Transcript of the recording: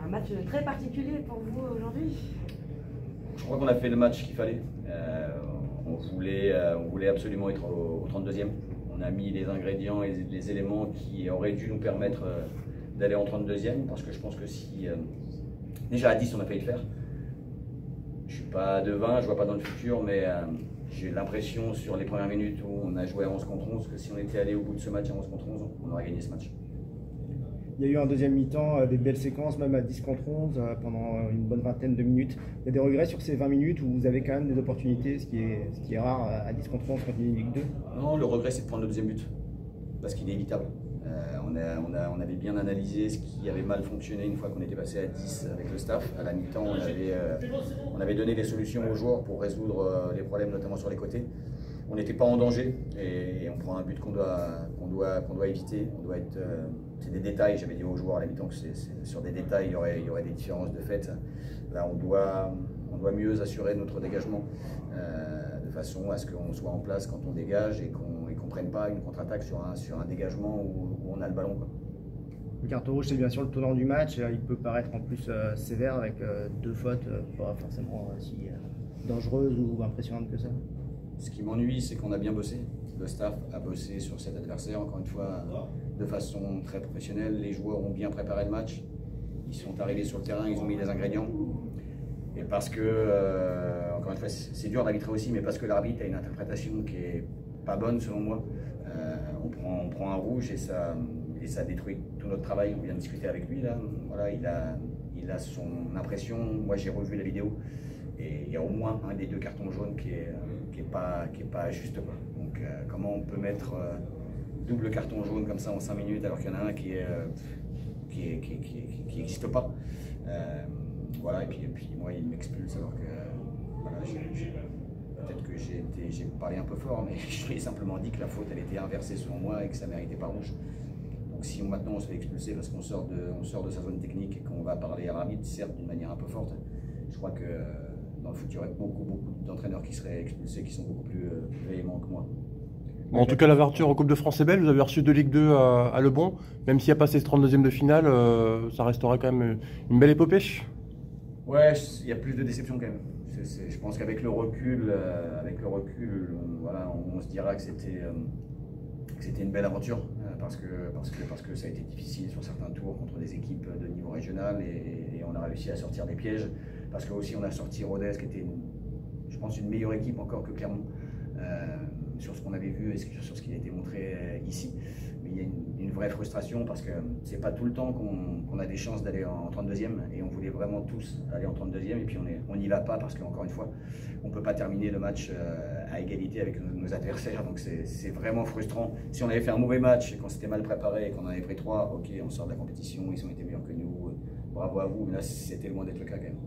un match très particulier pour vous aujourd'hui. Je crois qu'on a fait le match qu'il fallait. On voulait absolument être au 32e. On a mis les ingrédients et les éléments qui auraient dû nous permettre d'aller en 32e, parce que je pense que si déjà à 10 on a failli le faire. Je ne suis pas devin, je ne vois pas dans le futur, mais j'ai l'impression sur les premières minutes où on a joué à 11 contre 11 que si on était allé au bout de ce match à 11 contre 11, on aurait gagné ce match. Il y a eu en deuxième mi-temps des belles séquences, même à 10 contre 11 pendant une bonne vingtaine de minutes. Il y a des regrets sur ces 20 minutes où vous avez quand même des opportunités, ce qui est rare à 10 contre 11 contre une Ligue 2. Non, le regret c'est de prendre le deuxième but, parce qu'il est évitable. On avait bien analysé ce qui avait mal fonctionné une fois qu'on était passé à 10 avec le staff. À la mi-temps, on avait donné des solutions aux joueurs pour résoudre les problèmes, notamment sur les côtés. On n'était pas en danger et on prend un but qu'on doit éviter. C'est des détails, j'avais dit aux joueurs à la mi-temps que sur des détails, il y aurait des différences de fait. Là, on doit mieux assurer notre dégagement de façon à ce qu'on soit en place quand on dégage et qu'on ne prenne pas une contre-attaque sur un dégagement où on a le ballon, quoi. Le carton rouge, c'est bien sûr le tournant du match. Il peut paraître en plus sévère avec 2 fautes, pas forcément si dangereuses ou impressionnantes que ça. Ce qui m'ennuie, c'est qu'on a bien bossé. Le staff a bossé sur cet adversaire, encore une fois, de façon très professionnelle. Les joueurs ont bien préparé le match. Ils sont arrivés sur le terrain, ils ont mis les ingrédients. Et parce que, encore une fois, c'est dur d'arbitrer aussi, mais parce que l'arbitre a une interprétation qui est pas bonne selon moi, on prend un rouge et ça détruit tout notre travail. On vient de discuter avec lui là. Voilà, il a son impression. Moi, j'ai revu la vidéo et il y a au moins un des 2 cartons jaunes qui est pas juste, quoi. Donc, comment on peut mettre double carton jaune comme ça en 5 minutes alors qu'il y en a un qui n'existe pas. Voilà, et puis moi, il m'expulse alors que voilà, peut-être que j'ai parlé un peu fort, mais je lui ai simplement dit que la faute elle était inversée selon moi et que ça ne méritait pas rouge. Donc si maintenant on se fait expulser parce qu'on sort de sa zone technique et qu'on va parler à l'arbitre, certes d'une manière un peu forte, je crois que dans le foot il y aurait beaucoup d'entraîneurs qui seraient expulsés, qui sont beaucoup plus véhéments que moi. Bon, en tout cas, l'aventure en Coupe de France est belle. Vous avez reçu de Ligue 2 à Le Bon. Même s'il n'y a pas ces 32e de finale, ça restera quand même une belle épopée. Ouais, il y a plus de déception quand même. Je pense qu'avec le recul, on se dira que c'était une belle aventure parce que ça a été difficile sur certains tours contre des équipes de niveau régional et on a réussi à sortir des pièges parce que aussi on a sorti Rodez qui était, je pense, une meilleure équipe encore que Clermont sur ce qu'on avait vu et sur ce qui a été montré ici. Mais il y a une vraie frustration parce que c'est pas tout le temps qu'on a des chances d'aller en 32e et on voulait vraiment tous aller en 32e et puis on n'y va pas parce qu'encore une fois on peut pas terminer le match à égalité avec nos adversaires, donc c'est vraiment frustrant. Si on avait fait un mauvais match et qu'on s'était mal préparé et qu'on en avait pris 3, ok, on sort de la compétition, ils ont été meilleurs que nous, bravo à vous, mais là c'était loin d'être le cas quand même.